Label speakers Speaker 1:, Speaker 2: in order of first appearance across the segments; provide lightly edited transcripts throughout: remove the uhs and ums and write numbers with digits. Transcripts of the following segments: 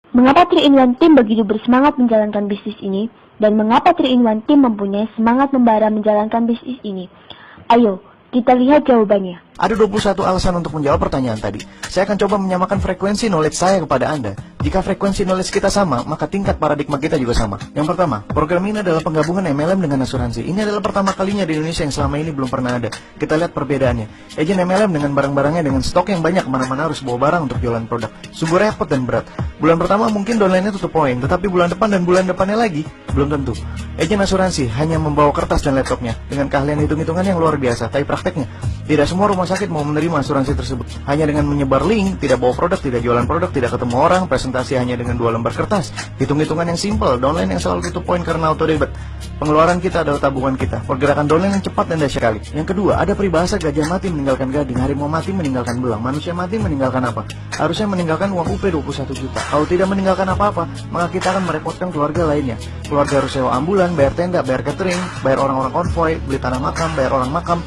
Speaker 1: Mengapa 3-in-1 Team begitu bersemangat menjalankan bisnis ini? Dan mengapa 3-in-1 Team mempunyai semangat membara menjalankan bisnis ini? Ayo, kita lihat jawabannya.
Speaker 2: Ada 21 alasan untuk menjawab pertanyaan tadi. Saya akan coba menyamakan frekuensi knowledge saya kepada Anda. Jika frekuensi knowledge kita sama, maka tingkat paradigma kita juga sama. Yang pertama, program ini adalah penggabungan MLM dengan asuransi. Ini adalah pertama kalinya di Indonesia yang selama ini belum pernah ada. Kita lihat perbedaannya. Agen MLM dengan barang-barangnya dengan stok yang banyak, kemana-mana harus bawa barang untuk jualan produk. Sungguh repot dan berat. Bulan pertama mungkin downline-nya tutup poin, tetapi bulan depan dan bulan depannya lagi, belum tentu. Agen asuransi hanya membawa kertas dan laptopnya, dengan keahlian hitung-hitungan yang luar biasa, tapi prakteknya tidak semua rumah sakit mau menerima asuransi tersebut. Hanya dengan menyebar link, tidak bawa produk, tidak jualan produk, tidak ketemu orang, presentasi hanya dengan 2 lembar kertas. Hitung-hitungan yang simple, downline yang selalu tutup poin karena auto debit. Pengeluaran kita adalah tabungan kita. Pergerakan downline yang cepat dan dahsyat sekali. Yang kedua, ada peribahasa gajah mati meninggalkan gading, harimau mati meninggalkan belang, manusia mati meninggalkan apa? Harusnya meninggalkan uang UP 21 juta. Kalau tidak meninggalkan apa-apa, maka kita akan merepotkan keluarga lainnya. Keluarga harus sewa ambulan, bayar tenda, bayar catering, bayar orang-orang konvoy, beli tanah makam, bayar orang makam,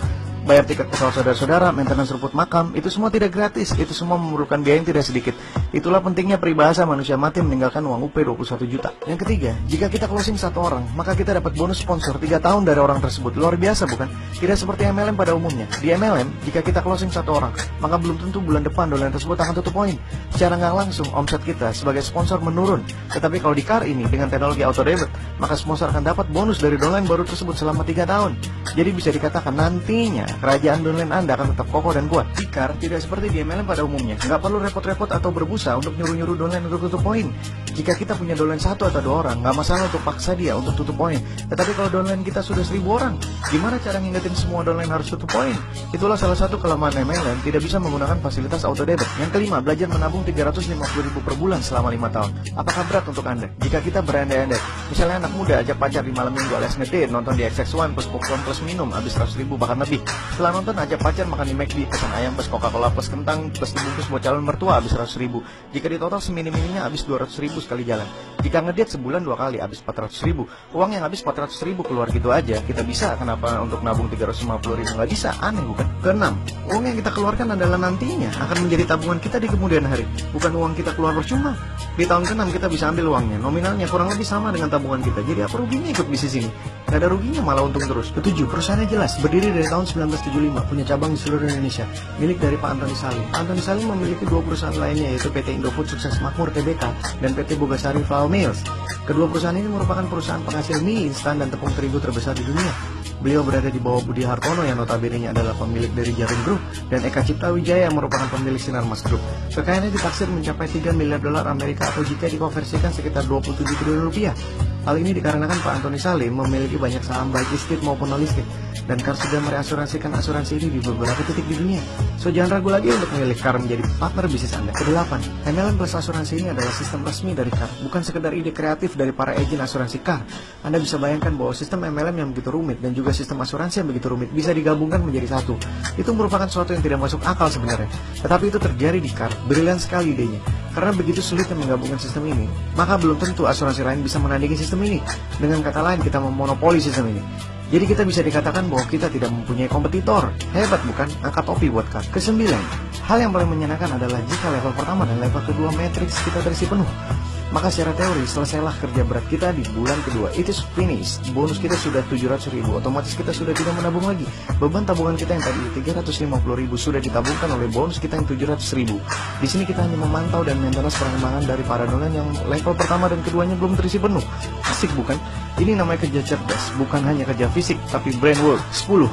Speaker 2: bayar tiket pesawat saudara-saudara, maintenance rumput makam, itu semua tidak gratis, itu semua memerlukan biaya yang tidak sedikit. Itulah pentingnya peribahasa manusia mati meninggalkan uang UP 21 juta. Yang ketiga, jika kita closing 1 orang, maka kita dapat bonus sponsor 3 tahun dari orang tersebut. Luar biasa bukan? Tidak seperti MLM pada umumnya. Di MLM, jika kita closing 1 orang, maka belum tentu bulan depan dolar tersebut akan tutup poin. Secara nggak langsung, omset kita sebagai sponsor menurun. Tetapi kalau di CAR ini, dengan teknologi auto debit, maka sponsor akan dapat bonus dari downline baru tersebut selama 3 tahun. Jadi bisa dikatakan nantinya kerajaan downline Anda akan tetap kokoh dan kuat. Di CAR tidak seperti di MLM pada umumnya. Nggak perlu repot-repot atau berbusa untuk nyuruh-nyuruh downline untuk tutup poin. Jika kita punya downline 1 atau 2 orang, nggak masalah untuk paksa dia untuk tutup poin. Tetapi kalau downline kita sudah 1000 orang, gimana cara ngingetin semua downline harus tutup poin? Itulah salah satu kelemahan MLM, tidak bisa menggunakan fasilitas auto debit. Yang kelima, belajar menabung 350.000 per bulan selama 5 tahun. Apakah berat untuk Anda? Jika kita berandai-andai, misalnya anak muda ajak pacar di malam minggu alias ngedate, nonton di XX1 plus popcorn plus minum, habis 100.000 bahkan lebih. Setelah nonton ajak pacar makan di McD, pesan ayam plus Coca-Cola plus kentang plus dibungkus buat calon mertua habis 100.000. Jika di total seminim-minimnya habis 200.000 sekali jalan. Jika ngedate sebulan 2 kali habis 400.000. Uang yang habis 400.000 keluar gitu aja, kita bisa kenapa untuk nabung 350.000 nggak bisa? Aneh bukan? Keenam, uang yang kita keluarkan adalah nantinya akan menjadi tabungan kita di kemudian hari, bukan uang kita keluar percuma. Di tahun ke-6 kita bisa ambil uangnya, nominalnya kurang lebih sama dengan tabungan kita. Jadi apa ruginya ikut bisnis ini? Gak ada ruginya, malah untung terus. Ketujuh, perusahaannya jelas, berdiri dari tahun 1975, punya cabang di seluruh Indonesia, milik dari Pak Antoni Salim. Pak Antoni Salim memiliki 2 perusahaan lainnya, yaitu PT Indofood Sukses Makmur Tbk dan PT Bogasari Flour Mills. Kedua perusahaan ini merupakan perusahaan penghasil mie instan dan tepung terigu terbesar di dunia. Beliau berada di bawah Budi Hartono yang notabene adalah pemilik dari Jarum Group, dan Eka Cipta Wijaya yang merupakan pemilik Sinarmas Group. Kekayaannya ditaksir mencapai 3 miliar dolar Amerika atau jika dikonversikan sekitar 27 triliun rupiah. Hal ini dikarenakan Pak Antoni Salim memiliki banyak saham baik listed maupun non listed, dan CAR sudah mereasuransikan asuransi ini di beberapa titik di dunia. So jangan ragu lagi untuk memilih CAR menjadi partner bisnis Anda. Kedelapan, MLM plus asuransi ini adalah sistem resmi dari CAR, bukan sekedar ide kreatif dari para agen asuransi CAR. Anda bisa bayangkan bahwa sistem MLM yang begitu rumit dan juga sistem asuransi yang begitu rumit bisa digabungkan menjadi satu. Itu merupakan sesuatu yang tidak masuk akal sebenarnya, tetapi itu terjadi di CAR. Brilian sekali idenya. Karena begitu sulitnya menggabungkan sistem ini, maka belum tentu asuransi lain bisa menandingi sistem ini. Dengan kata lain, kita memonopoli sistem ini. Jadi kita bisa dikatakan bahwa kita tidak mempunyai kompetitor. Hebat bukan? Angkat topi buat CAR. Kesembilan, hal yang paling menyenangkan adalah jika level pertama dan level kedua matriks kita terisi penuh, maka secara teori selesailah kerja berat kita di bulan kedua. It is finished. Bonus kita sudah 700.000. Otomatis kita sudah tidak menabung lagi. Beban tabungan kita yang tadi 350.000 sudah ditabungkan oleh bonus kita yang 700.000. Di sini kita hanya memantau dan maintenance pengembangan dari para downline yang level pertama dan keduanya belum terisi penuh. Asik bukan? Ini namanya kerja cerdas, bukan hanya kerja fisik, tapi brain work. 10.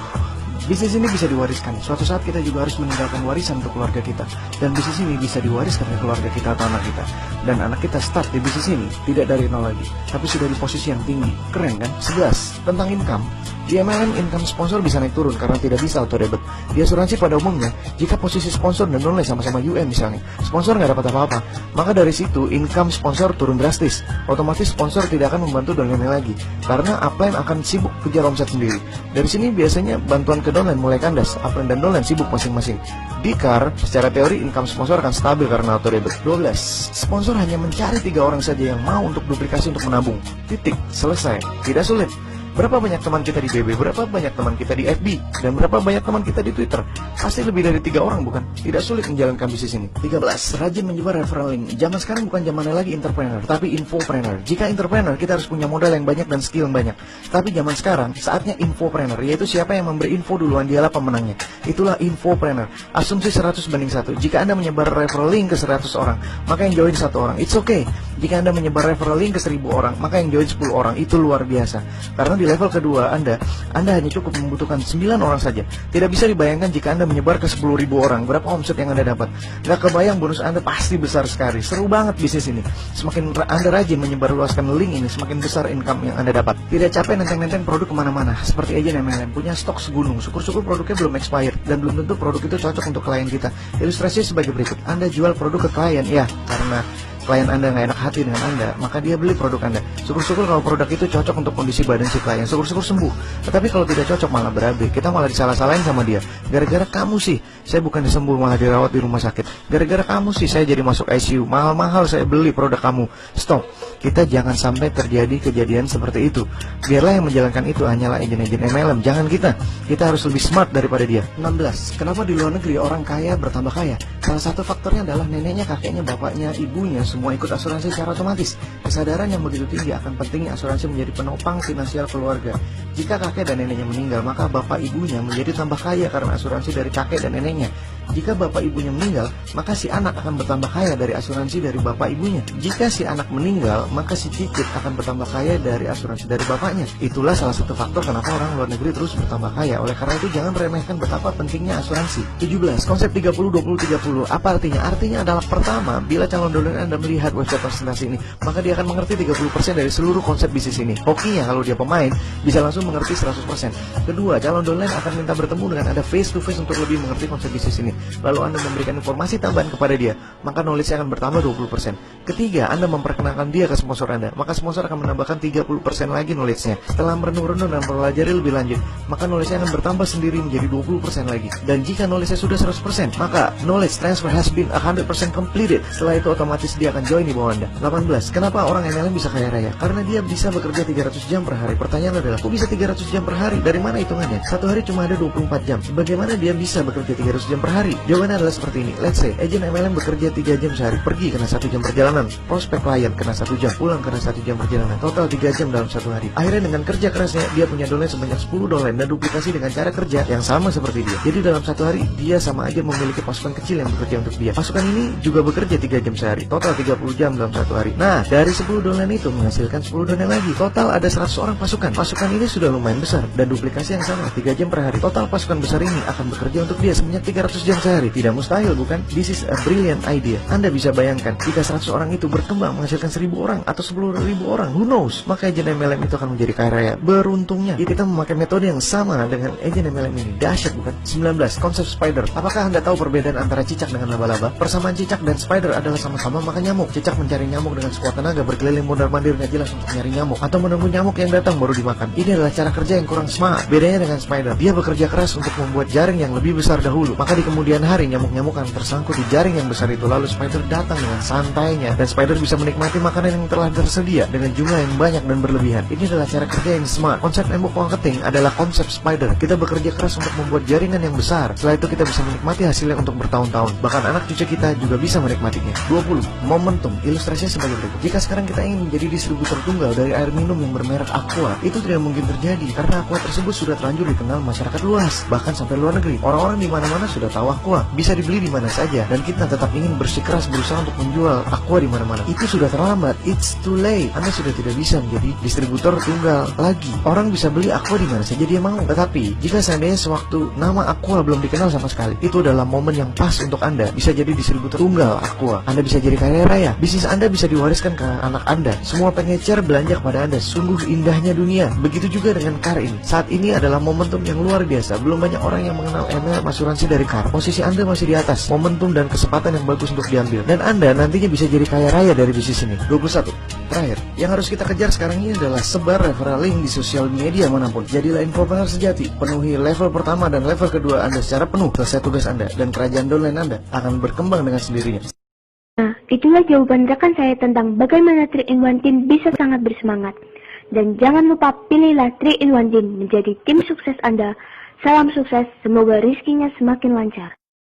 Speaker 2: Bisnis ini bisa diwariskan. Suatu saat kita juga harus meninggalkan warisan untuk keluarga kita. Dan bisnis ini bisa diwariskan ke keluarga kita atau anak kita. Dan anak kita start di bisnis ini tidak dari nol lagi, tapi sudah di posisi yang tinggi. Keren kan? 11. Tentang income. Di MLM, income sponsor bisa naik turun karena tidak bisa auto debit. Di asuransi pada umumnya, jika posisi sponsor dan downline sama-sama UN misalnya, sponsor nggak dapat apa-apa, maka dari situ income sponsor turun drastis. Otomatis sponsor tidak akan membantu downline lagi, karena upline akan sibuk kejar omset sendiri. Dari sini biasanya bantuan ke downline mulai kandas, upline dan downline sibuk masing-masing. Di CAR, secara teori income sponsor akan stabil karena auto debit. 12. Sponsor hanya mencari 3 orang saja yang mau untuk duplikasi untuk menabung. Titik. Selesai. Tidak sulit. Berapa banyak teman kita di BB, berapa banyak teman kita di FB, dan berapa banyak teman kita di Twitter? Pasti lebih dari 3 orang, bukan? Tidak sulit menjalankan bisnis ini. 13. Rajin menyebar referral link. Zaman sekarang bukan zamannya lagi entrepreneur, tapi infopreneur. Jika entrepreneur, kita harus punya modal yang banyak dan skill yang banyak. Tapi zaman sekarang, saatnya infopreneur, yaitu siapa yang memberi info duluan, dialah pemenangnya. Itulah infopreneur. Asumsi 100:1. Jika Anda menyebar referral link ke 100 orang, maka yang join 1 orang. It's okay. Jika Anda menyebar referral link ke 1000 orang, maka yang join 10 orang. Itu luar biasa. Karena di level kedua Anda hanya cukup membutuhkan 9 orang saja. Tidak bisa dibayangkan jika Anda menyebar ke 10.000 orang, berapa omset yang Anda dapat. Gak kebayang, bonus Anda pasti besar sekali. Seru banget bisnis ini. Semakin Anda rajin menyebarluaskan link ini, semakin besar income yang Anda dapat. Tidak capek nenteng-nenteng produk kemana-mana. Seperti agen MLM, punya stok segunung. Syukur-syukur produknya belum expired, dan belum tentu produk itu cocok untuk klien kita. Ilustrasinya sebagai berikut. Anda jual produk ke klien, ya, karena klien Anda nggak enak hati dengan Anda, maka dia beli produk Anda. Syukur-syukur kalau produk itu cocok untuk kondisi badan si klien. Syukur-syukur sembuh. Tetapi kalau tidak cocok malah berabe. Kita malah disalah-salahin sama dia. Gara-gara kamu sih, saya bukan disembuh malah dirawat di rumah sakit. Gara-gara kamu sih, saya jadi masuk ICU. Mahal-mahal saya beli produk kamu. Stop. Kita jangan sampai terjadi kejadian seperti itu. Biarlah yang menjalankan itu hanyalah agen-agen MLM, jangan kita. Kita harus lebih smart daripada dia. 16. Kenapa di luar negeri orang kaya bertambah kaya? Salah satu faktornya adalah neneknya, kakeknya, bapaknya, ibunya semua ikut asuransi secara otomatis. Kesadaran yang begitu tinggi akan pentingnya asuransi menjadi penopang finansial keluarga. Jika kakek dan neneknya meninggal, maka bapak ibunya menjadi tambah kaya karena asuransi dari kakek dan neneknya. Jika bapak ibunya meninggal, maka si anak akan bertambah kaya dari asuransi dari bapak ibunya. Jika si anak meninggal, maka si cicit akan bertambah kaya dari asuransi dari bapaknya. Itulah salah satu faktor kenapa orang luar negeri terus bertambah kaya. Oleh karena itu jangan remehkan betapa pentingnya asuransi. 17. Konsep 30-20-30. Apa artinya? Artinya adalah pertama, bila calon donor Anda melihat website presentasi ini, maka dia akan mengerti 30% dari seluruh konsep bisnis ini. Hokinya kalau dia pemain, bisa langsung mengerti 100%. Kedua, calon donor akan minta bertemu dengan Anda face to face untuk lebih mengerti konsep bisnis ini. Lalu Anda memberikan informasi tambahan kepada dia, maka knowledge-nya akan bertambah 20%. Ketiga, Anda memperkenalkan dia ke sponsor Anda, maka sponsor akan menambahkan 30% lagi knowledge-nya. Setelah merenung-renung dan mempelajari lebih lanjut, maka knowledge-nya akan bertambah sendiri menjadi 20% lagi. Dan jika knowledge-nya sudah 100%, maka knowledge transfer has been 100% completed. Setelah itu otomatis dia akan join di bawah Anda. 18. Kenapa orang MLM bisa kaya raya? Karena dia bisa bekerja 300 jam per hari. Pertanyaan adalah, kok bisa 300 jam per hari? Dari mana hitungannya? Satu hari cuma ada 24 jam. Bagaimana dia bisa bekerja 300 jam per hari? Jawabannya adalah seperti ini. Let's say, agent MLM bekerja 3 jam sehari. Pergi kena 1 jam perjalanan. Prospek klien kena 1 jam. Pulang kena 1 jam perjalanan. Total 3 jam dalam satu hari. Akhirnya dengan kerja kerasnya, dia punya downline sebanyak 10 downline dan duplikasi dengan cara kerja yang sama seperti dia. Jadi dalam satu hari, dia sama aja memiliki pasukan kecil yang bekerja untuk dia. Pasukan ini juga bekerja 3 jam sehari. Total 30 jam dalam satu hari. Nah, dari 10 downline itu menghasilkan 10 downline lagi. Total ada 100 orang pasukan. Pasukan ini sudah lumayan besar dan duplikasi yang sama 3 jam per hari. Total pasukan besar ini akan bekerja untuk dia sebanyak 300 jam sehari. Tidak mustahil, bukan? This is a brilliant idea. Anda bisa bayangkan jika 100 orang itu berkembang menghasilkan 1000 orang atau 10.000 orang, who knows? Maka agen MLM itu akan menjadi kaya raya. Beruntungnya kita memakai metode yang sama dengan agen MLM ini. Dahsyat, bukan? 19. Konsep spider. Apakah Anda tahu perbedaan antara cicak dengan laba-laba? Persamaan cicak dan spider adalah sama-sama makan nyamuk. Cicak mencari nyamuk dengan sekuat tenaga, berkeliling mondar-mandir nggak jelas untuk nyari nyamuk, atau menunggu nyamuk yang datang baru dimakan. Ini adalah cara kerja yang kurang smart. Bedanya dengan spider, dia bekerja keras untuk membuat jaring yang lebih besar dahulu. Maka di kemudian hari nyamuk-nyamuk akan tersangkut di jaring yang besar itu. Lalu spider datang dengan santainya, dan spider bisa menikmati makanan yang telah tersedia dengan jumlah yang banyak dan berlebihan. Ini adalah cara kerja yang smart. Konsep embok marketing adalah konsep spider. Kita bekerja keras untuk membuat jaringan yang besar. Setelah itu kita bisa menikmati hasilnya untuk bertahun-tahun. Bahkan anak cucu kita juga bisa menikmatinya. 20. Momentum. Ilustrasinya sebagai berikut. Jika sekarang kita ingin menjadi distributor tunggal dari air minum yang bermerek Aqua, itu tidak mungkin terjadi karena Aqua tersebut sudah terlanjur dikenal masyarakat luas, bahkan sampai luar negeri. Orang-orang di mana-mana sudah tahu Aqua. Bisa dibeli di mana saja, dan kita tetap ingin bersikeras berusaha untuk menjual Aqua di mana-mana. Itu sudah terlambat. It's too late. Anda sudah tidak bisa menjadi distributor tunggal lagi. Orang bisa beli Aqua di mana saja dia mau. Tetapi jika seandainya sewaktu nama Aqua belum dikenal sama sekali, itu adalah momen yang pas untuk Anda bisa jadi distributor tunggal Aqua. Anda bisa jadi kaya raya. Bisnis Anda bisa diwariskan ke anak Anda. Semua pengecer belanja kepada Anda. Sungguh indahnya dunia. Begitu juga dengan car ini. Saat ini adalah momentum yang luar biasa. Belum banyak orang yang mengenal MLM asuransi dari car. Posisi Anda masih di atas. Momentum dan kesempatan yang bagus untuk diambil. Dan Anda nantinya bisa jadi kaya raya dari bisnis ini. 21. Terakhir, yang harus kita kejar sekarang ini adalah sebar referral link di sosial media manapun. Jadilah infopreneur sejati. Penuhi level pertama dan level kedua Anda secara penuh. Selesai tugas Anda, dan kerajaan downline Anda akan berkembang dengan sendirinya.
Speaker 1: Nah, itulah jawaban rekan saya tentang bagaimana 3-in-1 Team bisa sangat bersemangat. Dan jangan lupa pilihlah 3-in-1 Team menjadi tim sukses Anda. Salam sukses, semoga rezekinya semakin lancar.